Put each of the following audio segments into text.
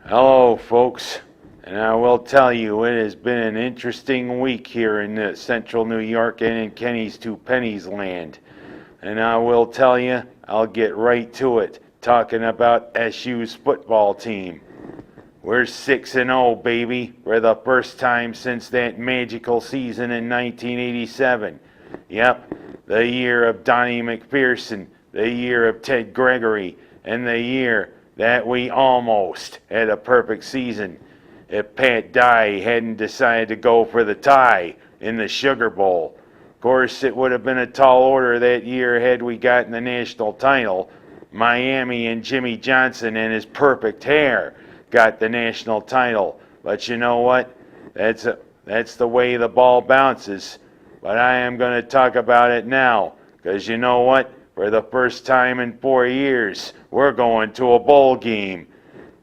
Hello, folks, and I will tell you it has been an interesting week here in central New York and in Kenny's to Pennies land. And I will tell you, I'll get right to it, talking about SU's football team. We're 6-0, baby, for the first time since that magical season in 1987. Yep, the year of Donnie McPherson, the year of Ted Gregory, and the year that we almost had a perfect season if Pat Dye hadn't decided to go for the tie in the Sugar Bowl. Of course, it would have been a tall order that year had we gotten the national title. Miami and Jimmy Johnson and his perfect hair got the national title. But you know what? That's the way the ball bounces. But I am going to talk about it now, because you know what? For the first time in 4 years, we're going to a bowl game.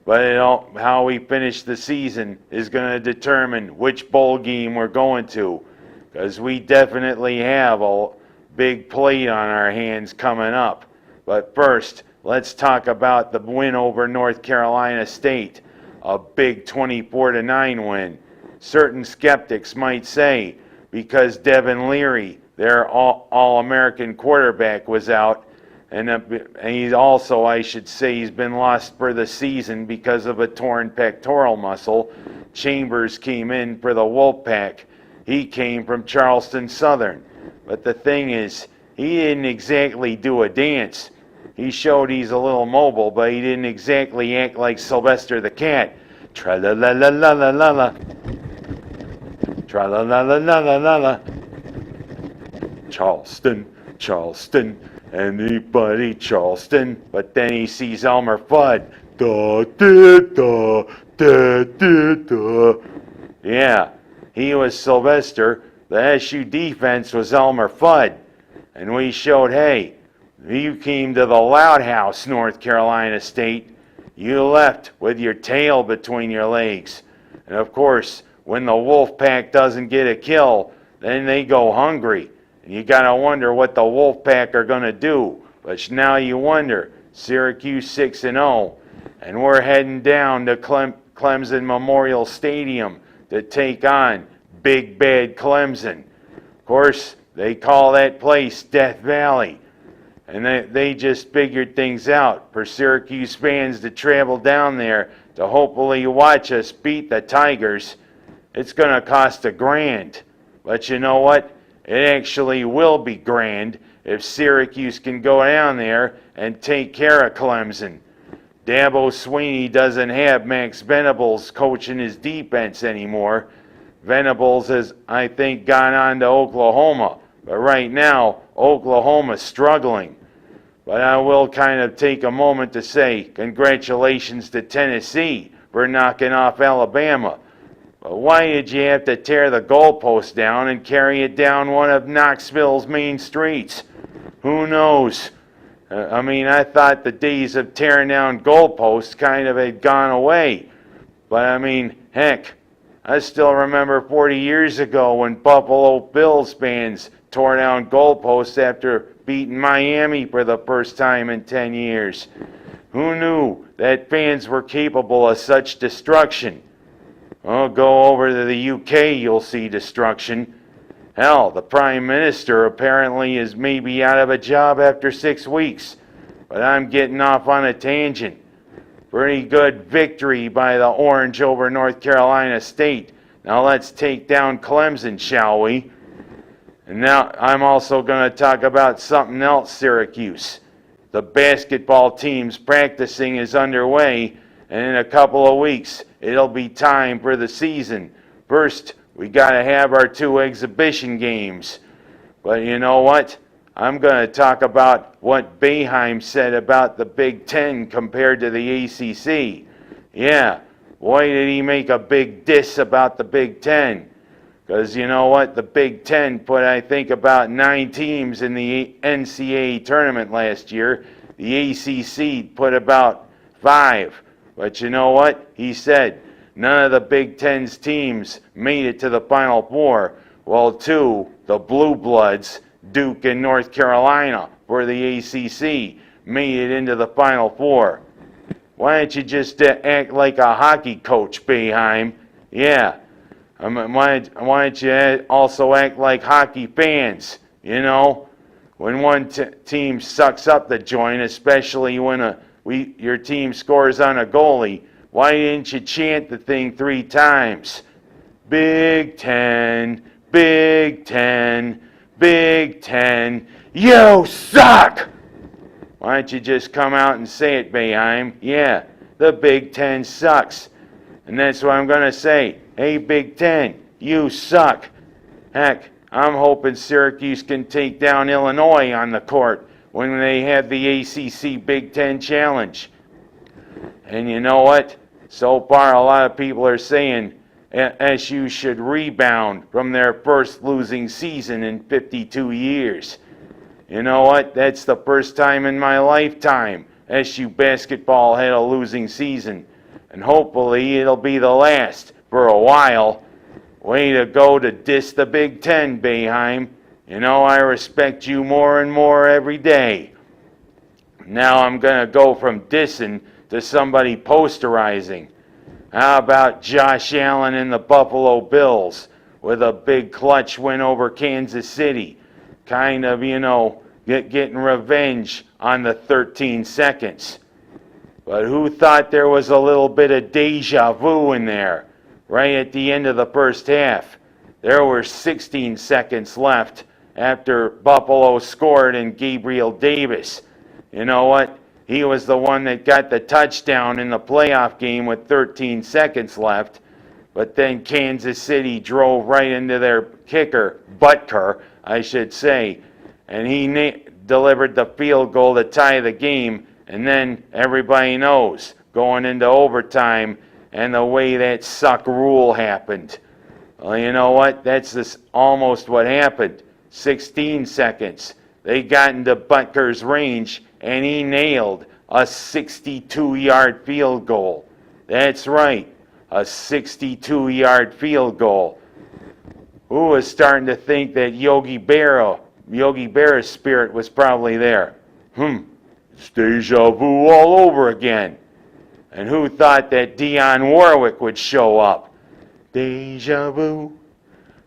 But how we finish the season is going to determine which bowl game we're going to, because we definitely have a big plate on our hands coming up. But first, let's talk about the win over North Carolina State, a big 24-9 win. Certain skeptics might say because Devin Leary, their All-American quarterback, was out, and he's also, I should say, he's been lost for the season because of a torn pectoral muscle. Chambers came in for the Wolfpack. He came from Charleston Southern. But the thing is, he didn't exactly do a dance. He showed he's a little mobile, but he didn't exactly act like Sylvester the Cat. Tra-la-la-la-la-la-la. Tra-la-la-la-la-la-la. Charleston, Charleston, anybody Charleston? But then he sees Elmer Fudd. Da-da-da-da-da-da. Yeah, he was Sylvester. The SU defense was Elmer Fudd. And we showed, hey, you came to the Loud House, North Carolina State. You left with your tail between your legs. And of course, when the Wolfpack doesn't get a kill, then they go hungry. And you got to wonder what the Wolfpack are going to do. But now you wonder, Syracuse 6-0, and we're heading down to Clemson Memorial Stadium to take on Big Bad Clemson. Of course, they call that place Death Valley. And they just figured things out for Syracuse fans to travel down there to hopefully watch us beat the Tigers. It's going to cost $1,000. But you know what? It actually will be grand if Syracuse can go down there and take care of Clemson. Dabo Swinney doesn't have Max Venables coaching his defense anymore. Venables has, I think, gone on to Oklahoma. But right now, Oklahoma's struggling. But I will kind of take a moment to say congratulations to Tennessee for knocking off Alabama. But why did you have to tear the goalpost down and carry it down one of Knoxville's main streets? Who knows? I thought the days of tearing down goalposts kind of had gone away. But heck, I still remember 40 years ago when Buffalo Bills fans tore down goalposts after beating Miami for the first time in 10 years. Who knew that fans were capable of such destruction? Oh, go over to the UK, you'll see destruction. Hell, the Prime Minister apparently is maybe out of a job after 6 weeks. But I'm getting off on a tangent. Pretty good victory by the Orange over North Carolina State. Now let's take down Clemson, shall we? And now I'm also going to talk about something else, Syracuse. The basketball team's practicing is underway, and in a couple of weeks, it'll be time for the season. First, we got to have our 2 exhibition games. But you know what? I'm going to talk about what Boeheim said about the Big Ten compared to the ACC. Yeah, boy, did he make a big diss about the Big Ten. Because you know what? The Big Ten put, I think, about 9 teams in the NCAA tournament last year. The ACC put about 5. But you know what? He said none of the Big Ten's teams made it to the Final Four. Well, 2, the Blue Bloods, Duke and North Carolina, for the ACC, made it into the Final Four. Why don't you just act like a hockey coach, Boeheim? Yeah. Why don't you also act like hockey fans? You know, when one team sucks up the joint, especially when your team scores on a goalie, why didn't you chant the thing 3 times? Big Ten, Big Ten, Big Ten, you suck! Why don't you just come out and say it, Boeheim? Yeah, the Big Ten sucks. And that's what I'm going to say. Hey, Big Ten, you suck. Heck, I'm hoping Syracuse can take down Illinois on the court when they have the ACC Big Ten Challenge. And you know what? So far, a lot of people are saying SU should rebound from their first losing season in 52 years. You know what? That's the first time in my lifetime SU basketball had a losing season. And hopefully it'll be the last for a while. Way to go to diss the Big Ten, Boeheim. You know, I respect you more and more every day. Now I'm going to go from dissing to somebody posterizing. How about Josh Allen and the Buffalo Bills with a big clutch win over Kansas City? Kind of, you know, getting revenge on the 13 seconds. But who thought there was a little bit of deja vu in there? Right at the end of the first half. There were 16 seconds left after Buffalo scored and Gabriel Davis. You know what? He was the one that got the touchdown in the playoff game with 13 seconds left. But then Kansas City drove right into their kicker, Butker, I should say. And he delivered the field goal to tie the game. And then everybody knows, going into overtime, and the way that suck rule happened. Well, you know what? That's almost what happened. 16 seconds. They got into Butker's range, and he nailed a 62-yard field goal. That's right, a 62-yard field goal. Who was starting to think that Yogi Berra's spirit was probably there? It's deja vu all over again. And who thought that Dionne Warwick would show up? Deja vu,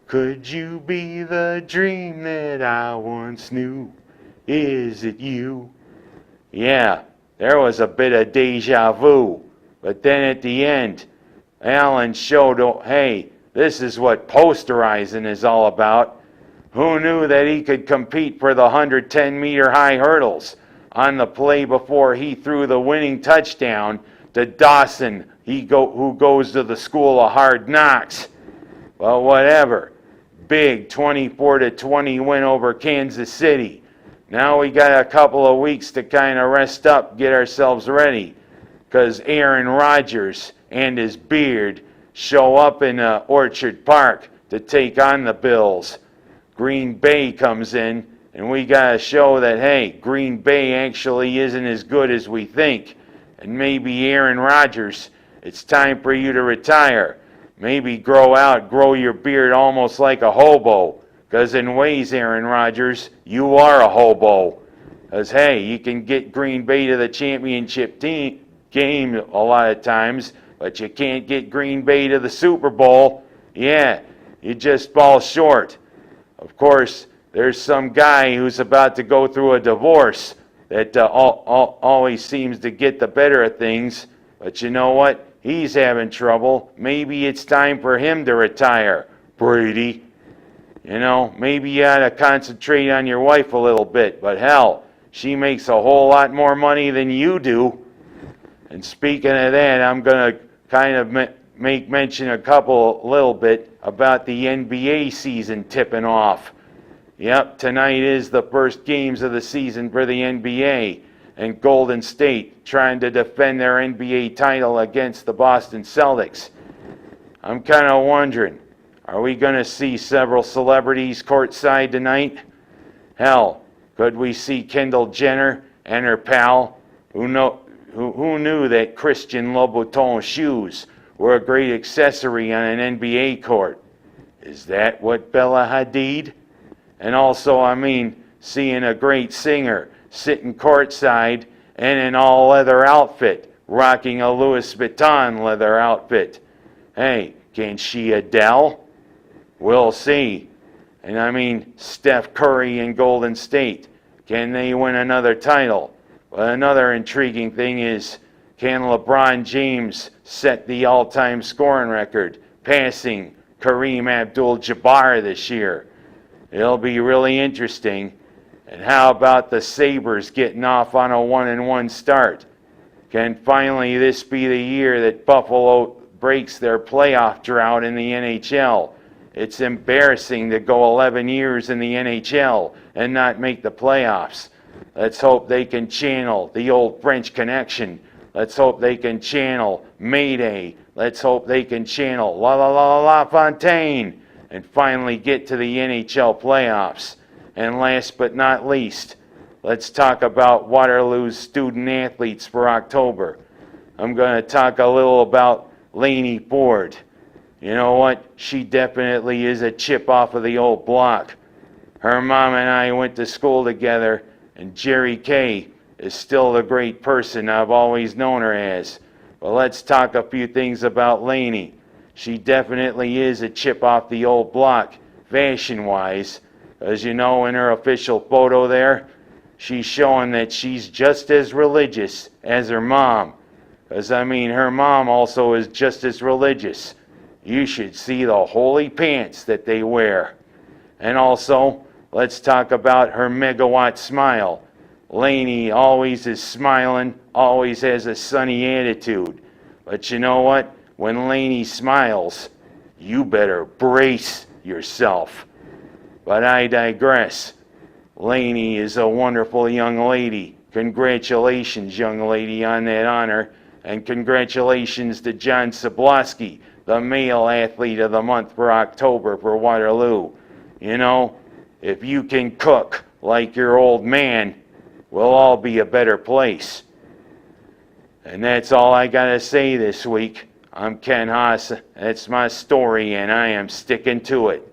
could you be the dream that I once knew? Is it you? Yeah, there was a bit of deja vu. But then at the end, Allen showed, hey, this is what posterizing is all about. Who knew that he could compete for the 110-meter high hurdles on the play before he threw the winning touchdown to Dawson, who goes to the school of hard knocks? Well, whatever. Big 24-20 win over Kansas City. Now we got a couple of weeks to kind of rest up, get ourselves ready, because Aaron Rodgers and his beard show up in Orchard Park to take on the Bills. Green Bay comes in, and we got to show that, hey, Green Bay actually isn't as good as we think. And maybe Aaron Rodgers, it's time for you to retire. Maybe grow your beard almost like a hobo. Because in ways, Aaron Rodgers, you are a hobo. Because, hey, you can get Green Bay to the championship game a lot of times, but you can't get Green Bay to the Super Bowl. Yeah, you just fall short. Of course, there's some guy who's about to go through a divorce that always seems to get the better of things. But you know what? He's having trouble. Maybe it's time for him to retire, Brady. You know, maybe you ought to concentrate on your wife a little bit. But hell, she makes a whole lot more money than you do. And speaking of that, I'm going to kind of make mention a little bit about the NBA season tipping off. Yep, tonight is the first games of the season for the NBA, and Golden State trying to defend their NBA title against the Boston Celtics. I'm kind of wondering, are we going to see several celebrities courtside tonight? Hell, could we see Kendall Jenner and her pal, who knew that Christian Louboutin shoes were a great accessory on an NBA court? Is that what Bella Hadid? And also, I mean, seeing a great singer sitting courtside in an all-leather outfit rocking a Louis Vuitton leather outfit. Hey, can she Adele? We'll see. And I mean, Steph Curry in Golden State. Can they win another title? But another intriguing thing is, can LeBron James set the all-time scoring record, passing Kareem Abdul-Jabbar this year? It'll be really interesting. And how about the Sabres getting off on a 1-1 start? Can finally this be the year that Buffalo breaks their playoff drought in the NHL? It's embarrassing to go 11 years in the NHL and not make the playoffs. Let's hope they can channel the old French connection. Let's hope they can channel Mayday. Let's hope they can channel La La La La Fontaine and finally get to the NHL playoffs. And last but not least, let's talk about Waterloo's student athletes for October. I'm going to talk a little about Lainey Ford. You know what? She definitely is a chip off of the old block. Her mom and I went to school together, and Jerry Kay is still the great person I've always known her as. But let's talk a few things about Lainey. She definitely is a chip off the old block, fashion-wise. As you know, in her official photo there, she's showing that she's just as religious as her mom. Because, I mean, her mom also is just as religious. You should see the holy pants that they wear. And also, let's talk about her megawatt smile. Lainey always is smiling, always has a sunny attitude. But you know what? When Lainey smiles, you better brace yourself. But I digress. Lainey is a wonderful young lady. Congratulations, young lady, on that honor. And congratulations to John Sabloski, the male athlete of the month for October for Waterloo. You know, if you can cook like your old man, we'll all be a better place. And that's all I got to say this week. I'm Ken Haas. That's my story, and I am sticking to it.